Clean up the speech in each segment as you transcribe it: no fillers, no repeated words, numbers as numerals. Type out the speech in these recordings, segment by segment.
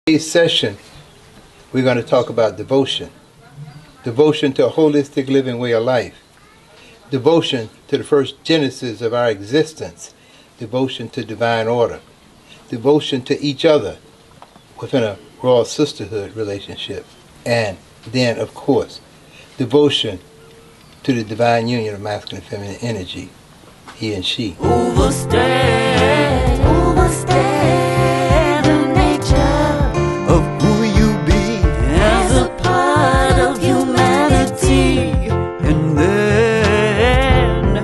Today's session, we're going to talk about devotion. Devotion to a holistic living way of life. Devotion to the first genesis of our existence. Devotion to divine order. Devotion to each other within a royal sisterhood relationship. And then, of course, devotion to the divine union of masculine and feminine energy, he and she. Overstand the nature of who you be as a part of humanity, and then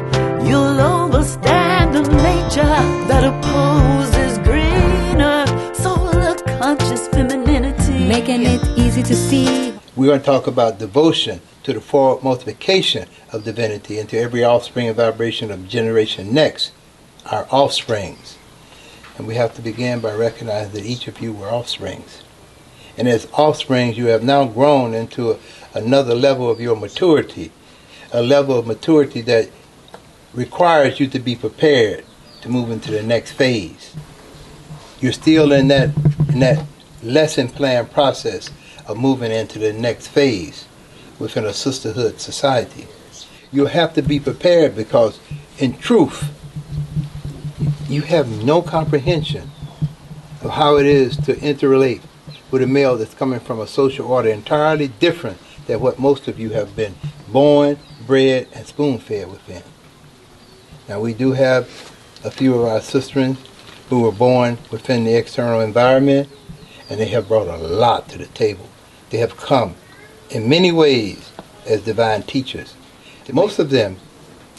you'll understand the nature that opposes greener solar conscious femininity, making it easy to see. We're going to talk about devotion to the forward multiplication of divinity into every offspring and vibration of generation next, our offsprings. And we have to begin by recognizing that each of you were offsprings. And as offsprings, you have now grown into another level of your maturity, a level of maturity that requires you to be prepared to move into the next phase. You're still in that lesson plan process of moving into the next phase within a sisterhood society. You'll have to be prepared because, in truth, you have no comprehension of how it is to interrelate with a male that's coming from a social order entirely different than what most of you have been born, bred, and spoon-fed within. Now, we do have a few of our sisterins who were born within the external environment, and they have brought a lot to the table. They have come in many ways as divine teachers. Most of them,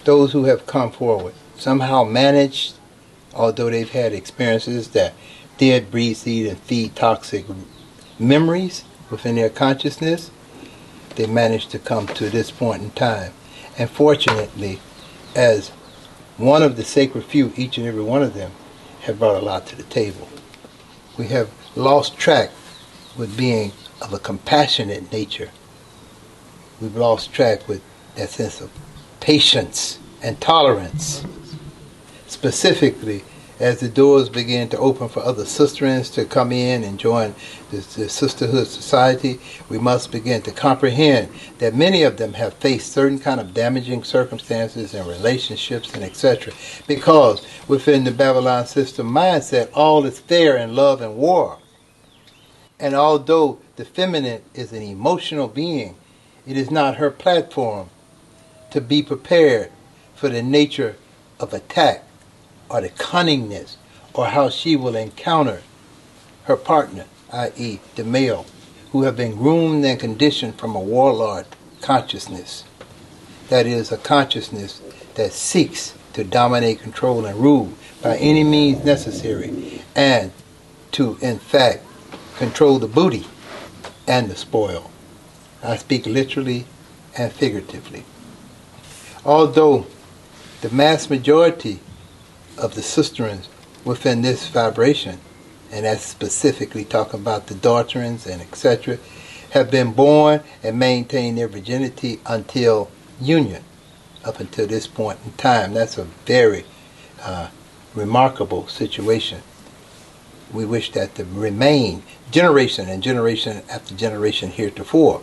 those who have come forward, somehow managed, although they've had experiences that did breed, seed, and feed toxic memories within their consciousness, they managed to come to this point in time. And fortunately, as one of the sacred few, each and every one of them have brought a lot to the table. We have lost track with being of a compassionate nature. We've lost track with that sense of patience and tolerance. Specifically, as the doors begin to open for other sisterins to come in and join the sisterhood society, we must begin to comprehend that many of them have faced certain kind of damaging circumstances and relationships and etc. Because within the Babylon system mindset, all is fair in love and war. And although the feminine is an emotional being, it is not her platform to be prepared for the nature of attack or the cunningness or how she will encounter her partner, i.e. the male, who have been groomed and conditioned from a warlord consciousness. That is a consciousness that seeks to dominate, control, and rule by any means necessary, and to, in fact, control the booty and the spoil. I speak literally and figuratively. Although the mass majority of the sisterins within this vibration, and that's specifically talking about the daughterins and etc., have been born and maintained their virginity until union, up until this point in time. That's a very remarkable situation. We wish that to remain generation and generation after generation heretofore.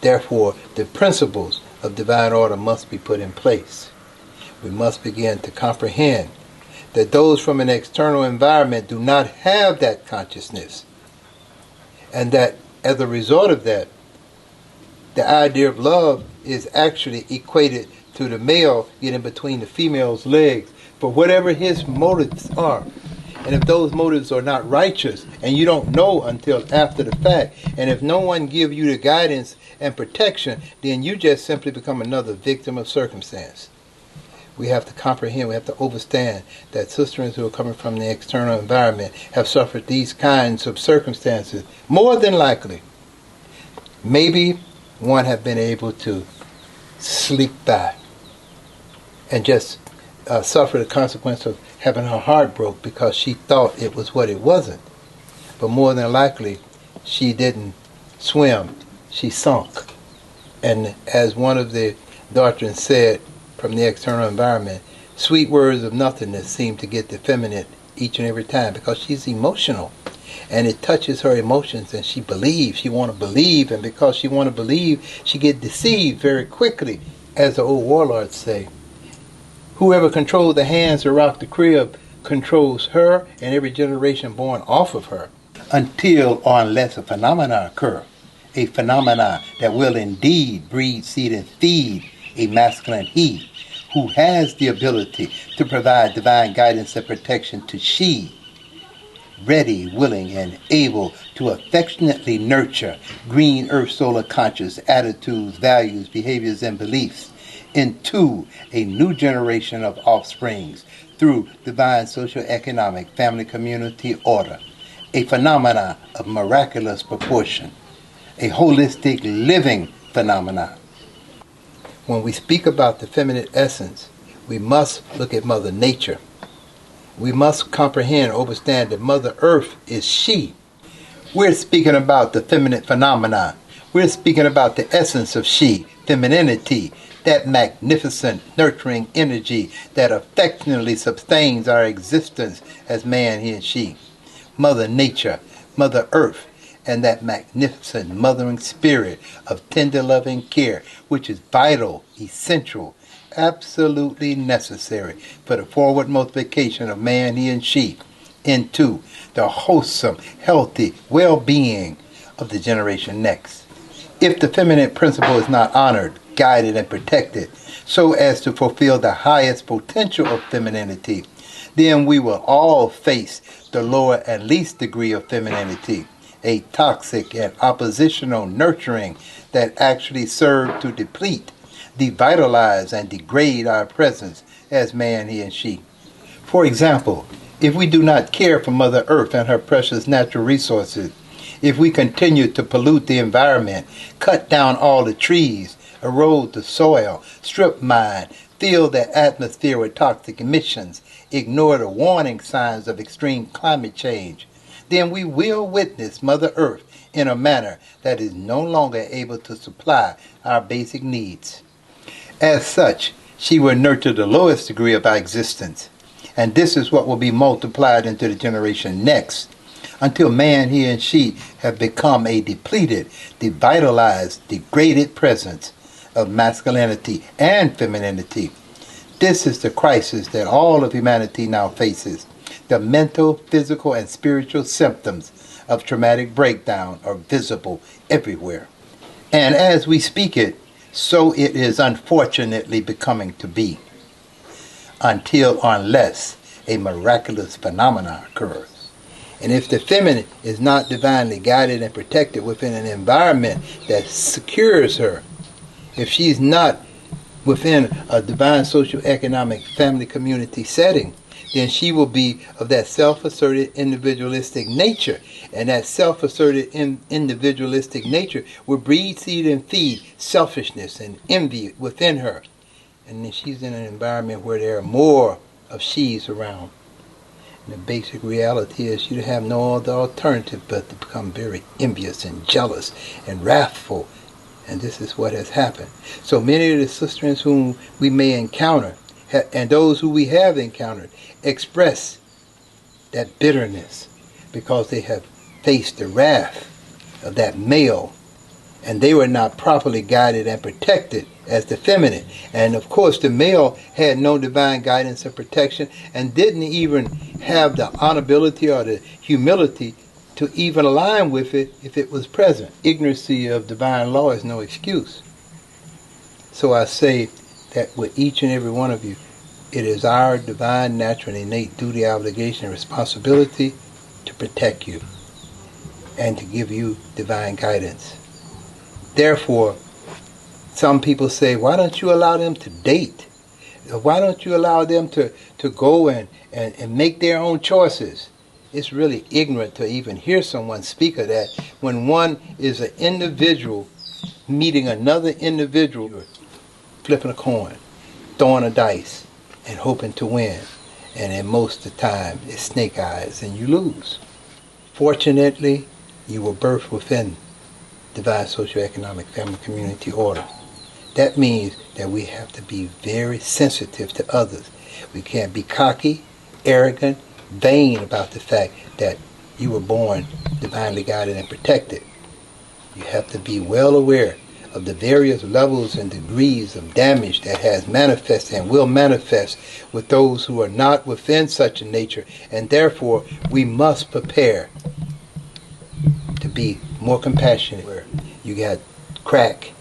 Therefore, the principles of divine order must be put in place. We must begin to comprehend that those from an external environment do not have that consciousness. And that as a result of that, the idea of love is actually equated to the male getting between the female's legs for whatever his motives are. And if those motives are not righteous, and you don't know until after the fact, and if no one gives you the guidance and protection, then you just simply become another victim of circumstance. We have to comprehend, we have to understand that sisterins who are coming from the external environment have suffered these kinds of circumstances, more than likely. Maybe one have been able to sleep by and just suffer the consequence of having her heart broke because she thought it was what it wasn't. But more than likely, she didn't swim, she sunk. And as one of the doctrines said from the external environment, sweet words of nothingness seem to get the feminine each and every time because she's emotional. and it touches her emotions, and she believes. She want to believe, and because she want to believe, she get deceived very quickly, as the old warlords say. Whoever controls the hands to rock the crib controls her and every generation born off of her, until or unless a phenomena occur, a phenomena that will indeed breed, seed, and feed a masculine he, who has the ability to provide divine guidance and protection to she, ready, willing, and able to affectionately nurture green earth solar conscious attitudes, values, behaviors, and beliefs into a new generation of offsprings through divine social, economic, family, community order, a phenomena of miraculous proportion, a holistic living phenomena. When we speak about the feminine essence, we must look at Mother Nature. We must comprehend and understand that Mother Earth is she. We're speaking about the feminine phenomena. We're speaking about the essence of she, femininity, that magnificent nurturing energy that affectionately sustains our existence as man, he, and she. Mother Nature, Mother Earth, and that magnificent mothering spirit of tender loving care, which is vital, essential, absolutely necessary for the forward multiplication of man, he, and she into the wholesome, healthy well-being of the generation next. If the feminine principle is not honored, guided, and protected so as to fulfill the highest potential of femininity, then we will all face the lower and least degree of femininity, a toxic and oppositional nurturing that actually serves to deplete, devitalize, and degrade our presence as man, he, and she. For example, if we do not care for Mother Earth and her precious natural resources, if we continue to pollute the environment, cut down all the trees, erode the soil, strip mine, fill the atmosphere with toxic emissions, ignore the warning signs of extreme climate change, then we will witness Mother Earth in a manner that is no longer able to supply our basic needs. As such, she will nurture the lowest degree of our existence, and this is what will be multiplied into the generation next, until man, he, and she have become a depleted, devitalized, degraded presence of masculinity and femininity. This is the crisis that all of humanity now faces. The mental, physical, and spiritual symptoms of traumatic breakdown are visible everywhere. And as we speak it, so it is unfortunately becoming to be, until or unless a miraculous phenomenon occurs. And if the feminine is not divinely guided and protected within an environment that secures her, if she's not within a divine social, economic, family, community setting, then she will be of that self-asserted individualistic nature. And that self-asserted individualistic nature will breed, seed, and feed selfishness and envy within her. And then she's in an environment where there are more of she's around. And the basic reality is you have no other alternative but to become very envious and jealous and wrathful. And this is what has happened. So many of the sisters whom we may encounter, and those who we have encountered, express that bitterness because they have faced the wrath of that male, and they were not properly guided and protected as the feminine. And of course the male had no divine guidance and protection and didn't even have the honorability or the humility to even align with it if it was present. Ignorancy of divine law is no excuse. So I say that with each and every one of you, it is our divine, natural, and innate duty, obligation, and responsibility to protect you and to give you divine guidance. Therefore, some people say, why don't you allow them to date? Why don't you allow them to go and make their own choices? It's really ignorant to even hear someone speak of that when one is an individual meeting another individual, flipping a coin, throwing a dice, and hoping to win. And in most of the time, it's snake eyes and you lose. Fortunately, you were birthed within divine socioeconomic family community order. That means that we have to be very sensitive to others. We can't be cocky, arrogant, vain about the fact that You were born divinely guided and protected. You have to be well aware of the various levels and degrees of damage that has manifested and will manifest with those who are not within such a nature, and therefore we must prepare to be more compassionate. Where you got crack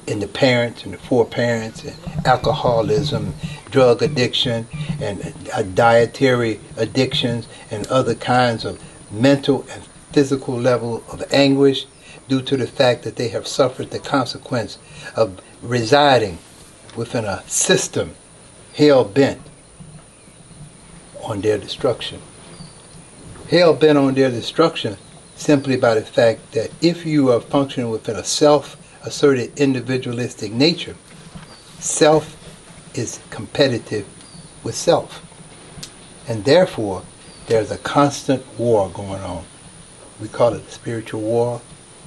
in the parents and the foreparents, and alcoholism, drug addiction, and dietary addictions, and other kinds of mental and physical level of anguish due to the fact that they have suffered the consequence of residing within a system hell-bent on their destruction. Hell-bent on their destruction simply by the fact that if you are functioning within a self-asserted individualistic nature, self is competitive with self. And therefore, there's a constant war going on. We call it spiritual war.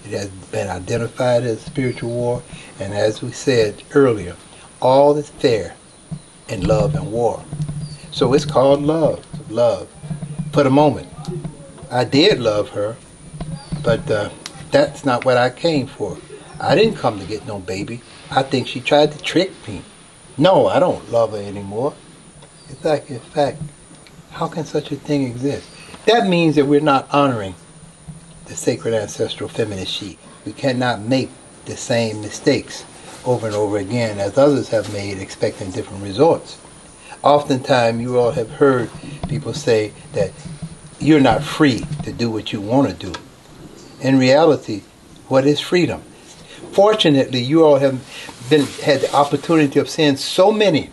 It has been identified as spiritual war. And as we said earlier, all is fair in love and war. So it's called love. Love. For the moment. I did love her, but that's not what I came for. I didn't come to get no baby. I think she tried to trick me. No, I don't love her anymore. It's like, in fact, how can such a thing exist? That means that we're not honoring the sacred ancestral feminine she. We cannot make the same mistakes over and over again as others have made, expecting different results. Oftentimes, you all have heard people say that you're not free to do what you want to do. In reality, what is freedom? Fortunately, you all have had the opportunity of seeing so many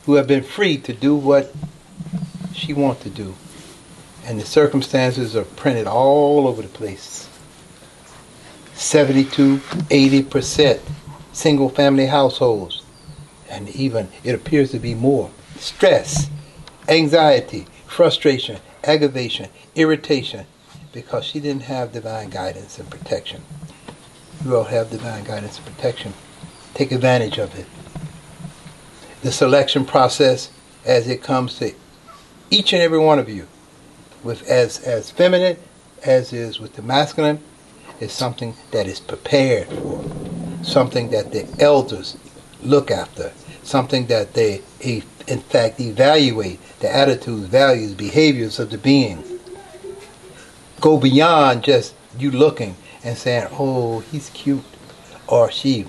who have been free to do what she wants to do. And the circumstances are printed all over the place. 72, 80% single family households. And even it appears to be more. Stress, anxiety, frustration, aggravation, irritation, because she didn't have divine guidance and protection. You all have divine guidance and protection. Take advantage of it. The selection process, as it comes to each and every one of you, with as feminine as is with the masculine, is something that is prepared for, something that the elders look after, something that they in fact evaluate the attitudes, values, behaviors of the being. Go beyond just you looking and saying, oh, he's cute, or she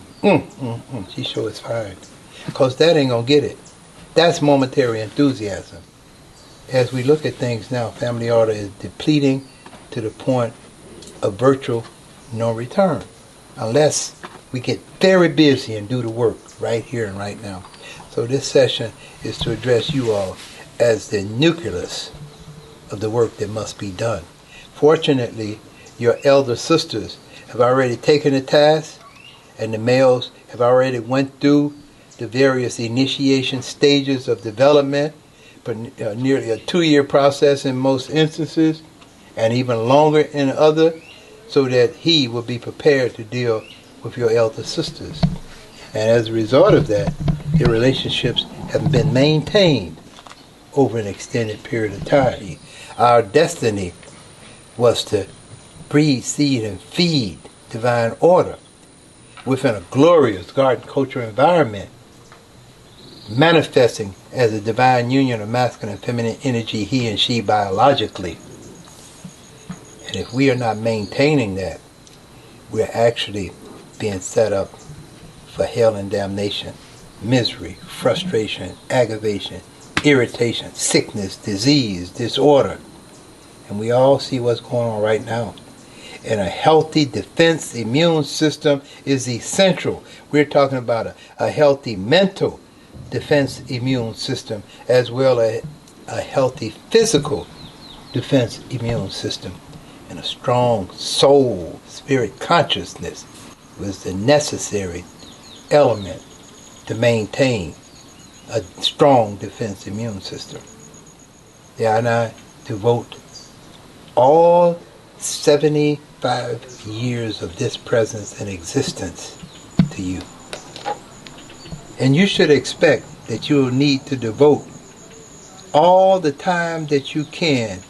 sure is fine. Because that ain't going to get it. That's momentary enthusiasm. As we look at things now, family order is depleting to the point of virtual no return. Unless we get very busy and do the work right here and right now. So this session is to address you all as the nucleus of the work that must be done. Fortunately, your elder sisters have already taken the task, and the males have already went through the various initiation stages of development, but nearly a 2-year process in most instances, and even longer in other, so that he will be prepared to deal with your elder sisters. And as a result of that, your relationships have been maintained over an extended period of time. Our destiny was to breed, seed, and feed divine order within a glorious garden cultural environment, manifesting as a divine union of masculine and feminine energy, he and she biologically. And if we are not maintaining that, we're actually being set up for hell and damnation, misery, frustration, aggravation, irritation, sickness, disease, disorder. And we all see what's going on right now. And a healthy defense immune system is essential. We're talking about a healthy mental defense immune system, as well as a healthy physical defense immune system. And a strong soul, spirit consciousness was the necessary element to maintain a strong defense immune system. Yeah, and I devote all 75 years of this presence and existence to you. And you should expect that you will need to devote all the time that you can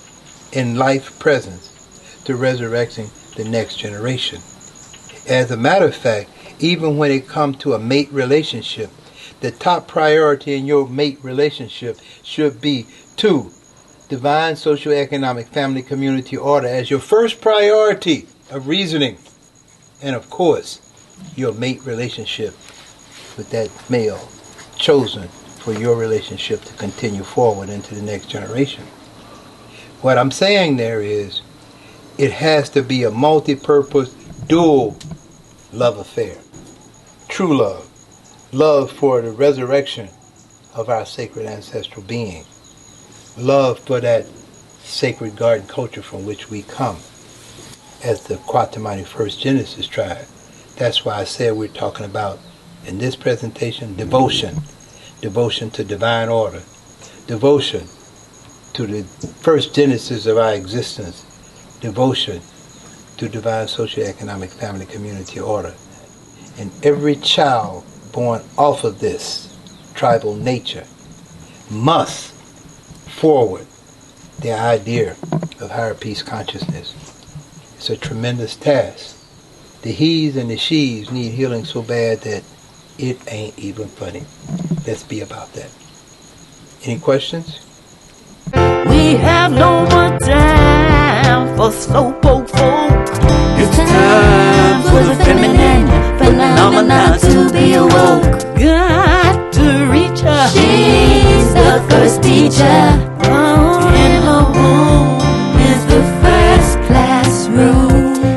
in life presence to resurrecting the next generation. As a matter of fact, even when it comes to a mate relationship, the top priority in your mate relationship should be to divine socioeconomic family community order as your first priority of reasoning. And of course, your mate relationship with that male chosen for your relationship to continue forward into the next generation. What I'm saying there is, it has to be a multi-purpose, dual love affair. True love. Love for the resurrection of our sacred ancestral being. Love for that sacred garden culture from which we come as the Kwatamani First Genesis tribe. That's why I said we're talking about, in this presentation, devotion. Devotion to divine order. Devotion to the first genesis of our existence. Devotion to divine socioeconomic family community order. And every child born off of this tribal nature must forward the idea of higher peace consciousness. It's a tremendous task. The he's and the she's need healing so bad that it ain't even funny. Let's be about that. Any questions? We have no more time for slowpoke folk. It's time for the feminine phenomenon.